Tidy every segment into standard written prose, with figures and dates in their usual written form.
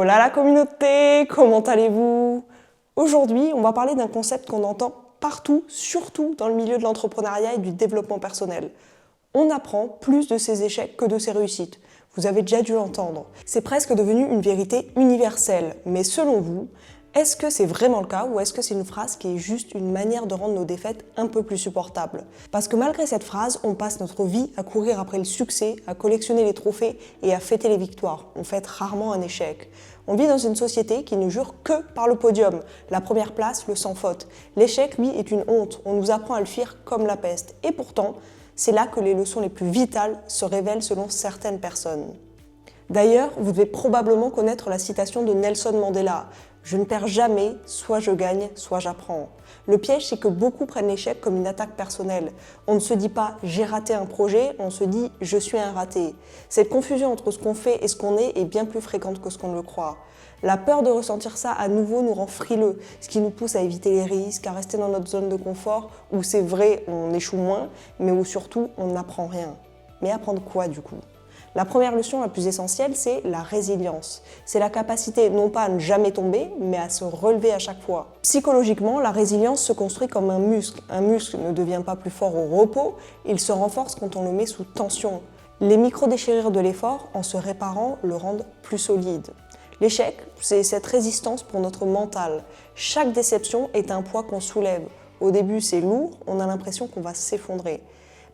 Hola la communauté, comment allez-vous? Aujourd'hui, on va parler d'un concept qu'on entend partout, surtout dans le milieu de l'entrepreneuriat et du développement personnel. On apprend plus de ses échecs que de ses réussites. Vous avez déjà dû l'entendre. C'est presque devenu une vérité universelle. Mais selon vous, est-ce que c'est vraiment le cas ou est-ce que c'est une phrase qui est juste une manière de rendre nos défaites un peu plus supportables? Parce que malgré cette phrase, on passe notre vie à courir après le succès, à collectionner les trophées et à fêter les victoires. On fête rarement un échec. On vit dans une société qui ne jure que par le podium, la première place, le sans faute. L'échec, lui, est une honte. On nous apprend à le fuir comme la peste. Et pourtant, c'est là que les leçons les plus vitales se révèlent selon certaines personnes. D'ailleurs, vous devez probablement connaître la citation de Nelson Mandela. Je ne perds jamais, soit je gagne, soit j'apprends. Le piège, c'est que beaucoup prennent l'échec comme une attaque personnelle. On ne se dit pas j'ai raté un projet, on se dit je suis un raté. Cette confusion entre ce qu'on fait et ce qu'on est bien plus fréquente que ce qu'on le croit. La peur de ressentir ça à nouveau nous rend frileux, ce qui nous pousse à éviter les risques, à rester dans notre zone de confort, où c'est vrai, on échoue moins, mais où surtout on n'apprend rien. Mais apprendre quoi du coup ? La première leçon la plus essentielle, c'est la résilience. C'est la capacité non pas à ne jamais tomber, mais à se relever à chaque fois. Psychologiquement, la résilience se construit comme un muscle. Un muscle ne devient pas plus fort au repos, il se renforce quand on le met sous tension. Les micro-déchirures de l'effort, en se réparant, le rendent plus solide. L'échec, c'est cette résistance pour notre mental. Chaque déception est un poids qu'on soulève. Au début, c'est lourd, on a l'impression qu'on va s'effondrer.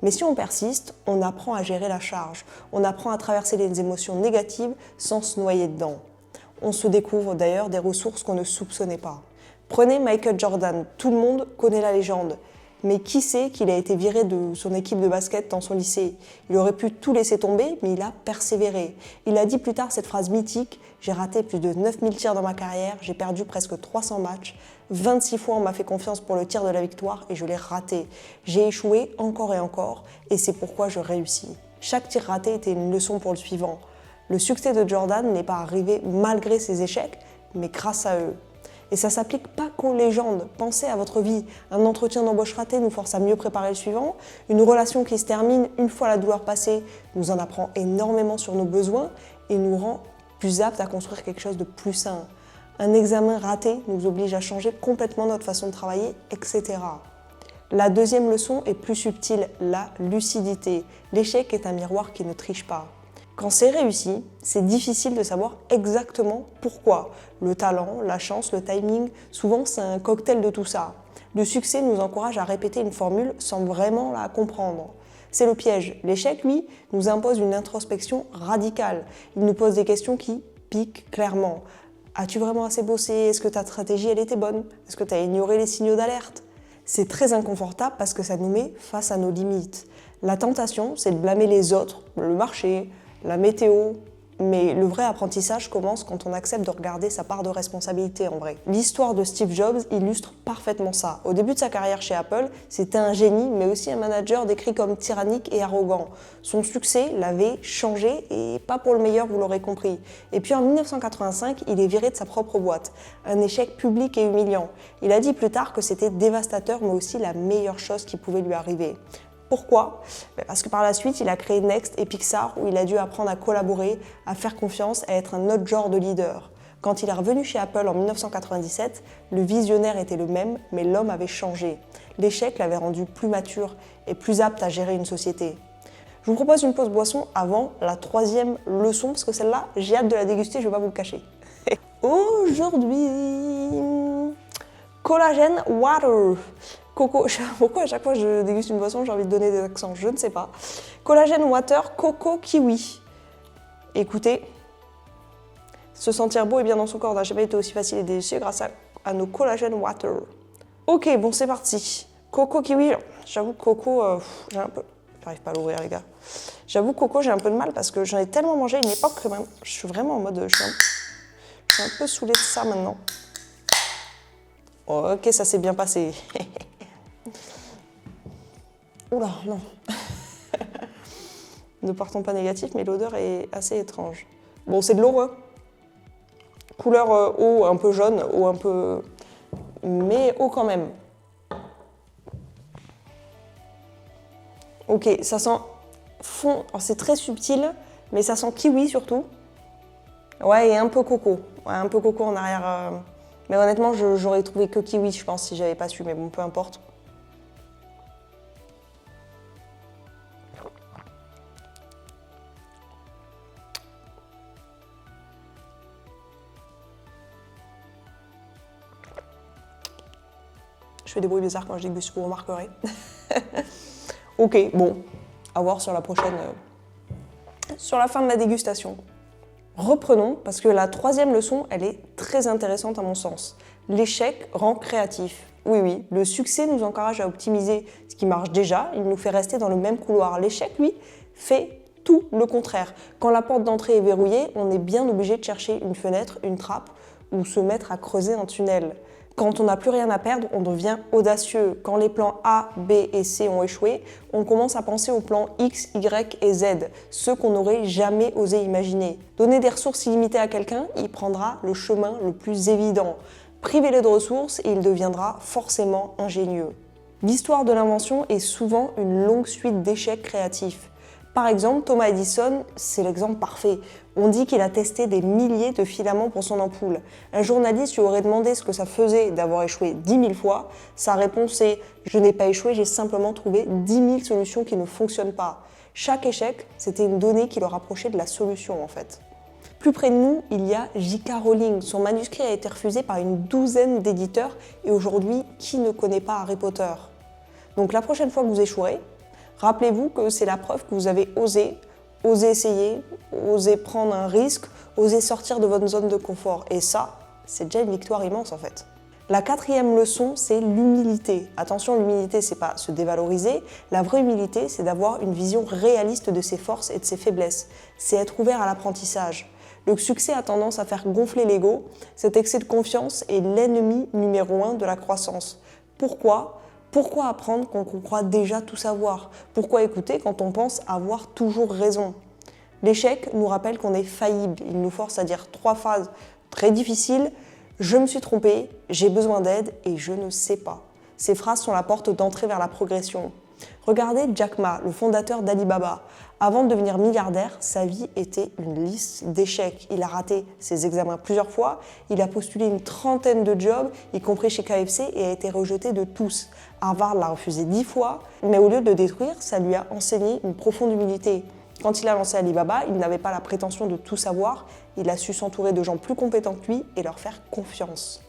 Mais si on persiste, on apprend à gérer la charge. On apprend à traverser les émotions négatives sans se noyer dedans. On se découvre d'ailleurs des ressources qu'on ne soupçonnait pas. Prenez Michael Jordan, tout le monde connaît la légende. Mais qui sait qu'il a été viré de son équipe de basket dans son lycée? Il aurait pu tout laisser tomber, mais il a persévéré. Il a dit plus tard cette phrase mythique « J'ai raté plus de 9000 tirs dans ma carrière, j'ai perdu presque 300 matchs, 26 fois on m'a fait confiance pour le tir de la victoire et je l'ai raté. J'ai échoué encore et encore et c'est pourquoi je réussis. » Chaque tir raté était une leçon pour le suivant. Le succès de Jordan n'est pas arrivé malgré ses échecs, mais grâce à eux. Et ça ne s'applique pas qu'aux légendes. Pensez à votre vie. Un entretien d'embauche raté nous force à mieux préparer le suivant. Une relation qui se termine une fois la douleur passée nous en apprend énormément sur nos besoins et nous rend plus aptes à construire quelque chose de plus sain. Un examen raté nous oblige à changer complètement notre façon de travailler, etc. La deuxième leçon est plus subtile, la lucidité. L'échec est un miroir qui ne triche pas. Quand c'est réussi, c'est difficile de savoir exactement pourquoi. Le talent, la chance, le timing, souvent c'est un cocktail de tout ça. Le succès nous encourage à répéter une formule sans vraiment la comprendre. C'est le piège. L'échec, lui, nous impose une introspection radicale. Il nous pose des questions qui piquent clairement. As-tu vraiment assez bossé? Est-ce que ta stratégie, elle était bonne? Est-ce que tu as ignoré les signaux d'alerte? C'est très inconfortable parce que ça nous met face à nos limites. La tentation, c'est de blâmer les autres, le marché, la météo, mais le vrai apprentissage commence quand on accepte de regarder sa part de responsabilité en vrai. L'histoire de Steve Jobs illustre parfaitement ça. Au début de sa carrière chez Apple, c'était un génie, mais aussi un manager décrit comme tyrannique et arrogant. Son succès l'avait changé, et pas pour le meilleur, vous l'aurez compris. Et puis en 1985, il est viré de sa propre boîte. Un échec public et humiliant. Il a dit plus tard que c'était dévastateur, mais aussi la meilleure chose qui pouvait lui arriver. Pourquoi? Parce que par la suite, il a créé Next et Pixar où il a dû apprendre à collaborer, à faire confiance, à être un autre genre de leader. Quand il est revenu chez Apple en 1997, le visionnaire était le même, mais l'homme avait changé. L'échec l'avait rendu plus mature et plus apte à gérer une société. Je vous propose une pause boisson avant la troisième leçon, parce que celle-là, j'ai hâte de la déguster, je ne vais pas vous le cacher. Aujourd'hui, Collagen Water. Coco, pourquoi à chaque fois que je déguste une boisson, j'ai envie de donner des accents, je ne sais pas. Collagen Water Coco Kiwi. Écoutez, se sentir beau et bien dans son corps n'a jamais été aussi facile et délicieux grâce à nos Collagen Water. Ok, bon c'est parti. Coco Kiwi, j'avoue Coco, j'ai un peu... J'arrive pas à l'ouvrir les gars. J'avoue Coco, j'ai un peu de mal parce que j'en ai tellement mangé à une époque que je suis vraiment en mode... Je suis un peu saoulée de ça maintenant. Oh, ok, ça s'est bien passé. Oula, non. Ne partons pas négatif, mais l'odeur est assez étrange. Bon, c'est de l'eau, hein. Couleur eau un peu jaune, eau un peu... mais eau quand même. Ok, ça sent fond... C'est très subtil, mais ça sent kiwi surtout. Ouais, et un peu coco. Ouais, un peu coco en arrière. Mais honnêtement, j'aurais trouvé que kiwi, je pense, si j'avais pas su, mais bon, peu importe. Je fais des bruits bizarres quand je déguste, vous remarquerez. Ok, bon, à voir sur la prochaine, sur la fin de la dégustation. Reprenons, parce que la troisième leçon, elle est très intéressante à mon sens. L'échec rend créatif. Oui, oui, le succès nous encourage à optimiser ce qui marche déjà, il nous fait rester dans le même couloir. L'échec, lui, fait tout le contraire. Quand la porte d'entrée est verrouillée, on est bien obligé de chercher une fenêtre, une trappe, ou se mettre à creuser un tunnel. Quand on n'a plus rien à perdre, on devient audacieux. Quand les plans A, B et C ont échoué, on commence à penser aux plans X, Y et Z, ceux qu'on n'aurait jamais osé imaginer. Donner des ressources illimitées à quelqu'un, il prendra le chemin le plus évident. Privez-le de ressources et il deviendra forcément ingénieux. L'histoire de l'invention est souvent une longue suite d'échecs créatifs. Par exemple, Thomas Edison, c'est l'exemple parfait. On dit qu'il a testé des milliers de filaments pour son ampoule. Un journaliste lui aurait demandé ce que ça faisait d'avoir échoué 10 000 fois. Sa réponse est « Je n'ai pas échoué, j'ai simplement trouvé 10 000 solutions qui ne fonctionnent pas ». Chaque échec, c'était une donnée qui le rapprochait de la solution en fait. Plus près de nous, il y a J.K. Rowling. Son manuscrit a été refusé par une douzaine d'éditeurs et aujourd'hui, qui ne connaît pas Harry Potter? Donc la prochaine fois que vous échouerez, rappelez-vous que c'est la preuve que vous avez osé essayer, osé prendre un risque, osé sortir de votre zone de confort. Et ça, c'est déjà une victoire immense en fait. La quatrième leçon, c'est l'humilité. Attention, l'humilité, c'est pas se dévaloriser. La vraie humilité, c'est d'avoir une vision réaliste de ses forces et de ses faiblesses. C'est être ouvert à l'apprentissage. Le succès a tendance à faire gonfler l'ego. Cet excès de confiance est l'ennemi numéro 1 de la croissance. Pourquoi ? Pourquoi apprendre quand on croit déjà tout savoir? Pourquoi écouter quand on pense avoir toujours raison? L'échec nous rappelle qu'on est faillible. Il nous force à dire 3 phrases très difficiles. Je me suis trompé, j'ai besoin d'aide et je ne sais pas. Ces phrases sont la porte d'entrée vers la progression. Regardez Jack Ma, le fondateur d'Alibaba. Avant de devenir milliardaire, sa vie était une liste d'échecs. Il a raté ses examens plusieurs fois, il a postulé une trentaine de jobs, y compris chez KFC, et a été rejeté de tous. Harvard l'a refusé 10 fois, mais au lieu de le détruire, ça lui a enseigné une profonde humilité. Quand il a lancé Alibaba, il n'avait pas la prétention de tout savoir, il a su s'entourer de gens plus compétents que lui et leur faire confiance.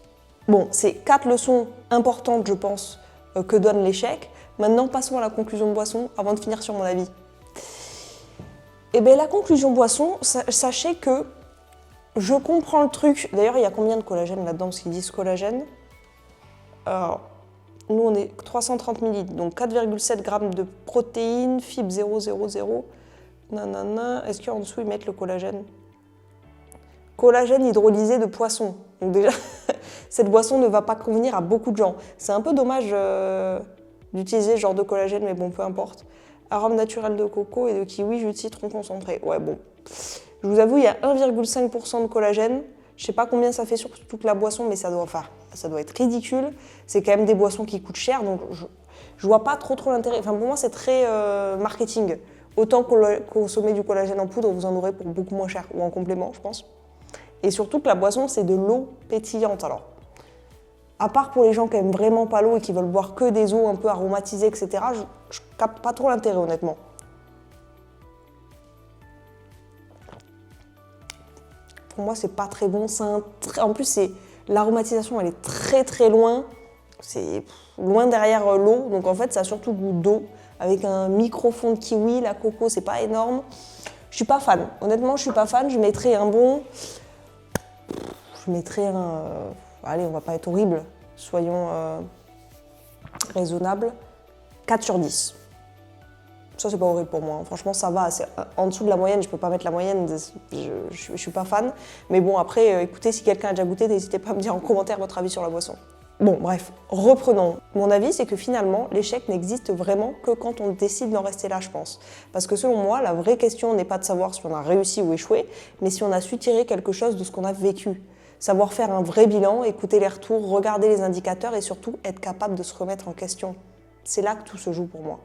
Bon, c'est 4 leçons importantes, je pense, que donne l'échec. Maintenant, passons à la conclusion de boisson avant de finir sur mon avis. Eh bien, la conclusion boisson, sachez que je comprends le truc. D'ailleurs, il y a combien de collagène là-dedans, parce qu'ils disent collagène? Alors, nous, on est 330 ml, donc 4,7 g de protéines, fibres 0,00. Nanana. Est-ce qu'en dessous, ils mettent le collagène? Collagène hydrolysé de poisson. Donc déjà, cette boisson ne va pas convenir à beaucoup de gens. C'est un peu dommage d'utiliser ce genre de collagène, mais bon, peu importe. Arôme naturel de coco et de kiwi, jus de citron concentré. Ouais, bon. Je vous avoue, il y a 1,5% de collagène. Je sais pas combien ça fait sur toute la boisson, mais ça doit être ridicule. C'est quand même des boissons qui coûtent cher, donc je vois pas trop l'intérêt. Enfin, pour moi, c'est très marketing. Autant consommer du collagène en poudre, vous en aurez pour beaucoup moins cher, ou en complément, je pense. Et surtout que la boisson, c'est de l'eau pétillante. Alors, à part pour les gens qui aiment vraiment pas l'eau et qui veulent boire que des eaux un peu aromatisées, etc., je capte pas trop l'intérêt, honnêtement. Pour moi, c'est pas très bon. En plus, l'aromatisation, elle est très très loin. C'est loin derrière l'eau. Donc en fait, ça a surtout goût d'eau. Avec un micro fond de kiwi, la coco, c'est pas énorme. Je suis pas fan. Honnêtement, je suis pas fan. Je mettrais un bon... allez, on va pas être horrible. Soyons raisonnables. 4 sur 10. Ça, c'est pas horrible pour moi. Franchement, ça va. C'est en dessous de la moyenne, je peux pas mettre la moyenne. Je suis pas fan. Mais bon, après, écoutez, si quelqu'un a déjà goûté, n'hésitez pas à me dire en commentaire votre avis sur la boisson. Bon, bref, reprenons. Mon avis, c'est que finalement, l'échec n'existe vraiment que quand on décide d'en rester là, je pense. Parce que selon moi, la vraie question n'est pas de savoir si on a réussi ou échoué, mais si on a su tirer quelque chose de ce qu'on a vécu. Savoir faire un vrai bilan, écouter les retours, regarder les indicateurs et surtout être capable de se remettre en question. C'est là que tout se joue pour moi.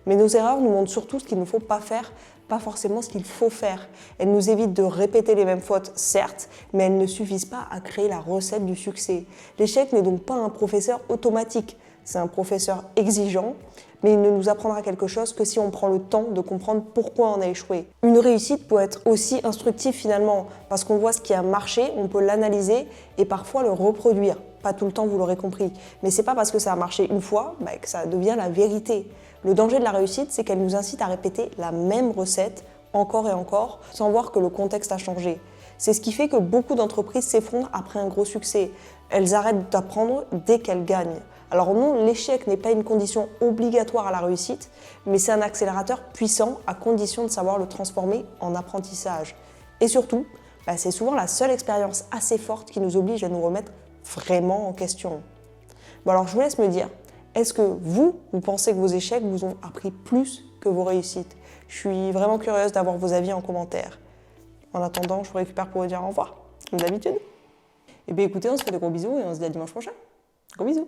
Mais nos erreurs nous montrent surtout ce qu'il ne faut pas faire, pas forcément ce qu'il faut faire. Elles nous évitent de répéter les mêmes fautes, certes, mais elles ne suffisent pas à créer la recette du succès. L'échec n'est donc pas un professeur automatique, c'est un professeur exigeant, mais il ne nous apprendra quelque chose que si on prend le temps de comprendre pourquoi on a échoué. Une réussite peut être aussi instructive finalement, parce qu'on voit ce qui a marché, on peut l'analyser et parfois le reproduire. Pas tout le temps, vous l'aurez compris, mais c'est pas parce que ça a marché une fois que ça devient la vérité. Le danger de la réussite, c'est qu'elle nous incite à répéter la même recette encore et encore, sans voir que le contexte a changé. C'est ce qui fait que beaucoup d'entreprises s'effondrent après un gros succès. Elles arrêtent d'apprendre dès qu'elles gagnent. Alors non, l'échec n'est pas une condition obligatoire à la réussite, mais c'est un accélérateur puissant à condition de savoir le transformer en apprentissage. Et surtout, c'est souvent la seule expérience assez forte qui nous oblige à nous remettre vraiment en question. Bon alors je vous laisse me dire, est-ce que vous pensez que vos échecs vous ont appris plus que vos réussites? Je suis vraiment curieuse d'avoir vos avis en commentaire. En attendant, je vous récupère pour vous dire au revoir, comme d'habitude. Et bien écoutez, on se fait de gros bisous et on se dit à dimanche prochain. Gros bisous.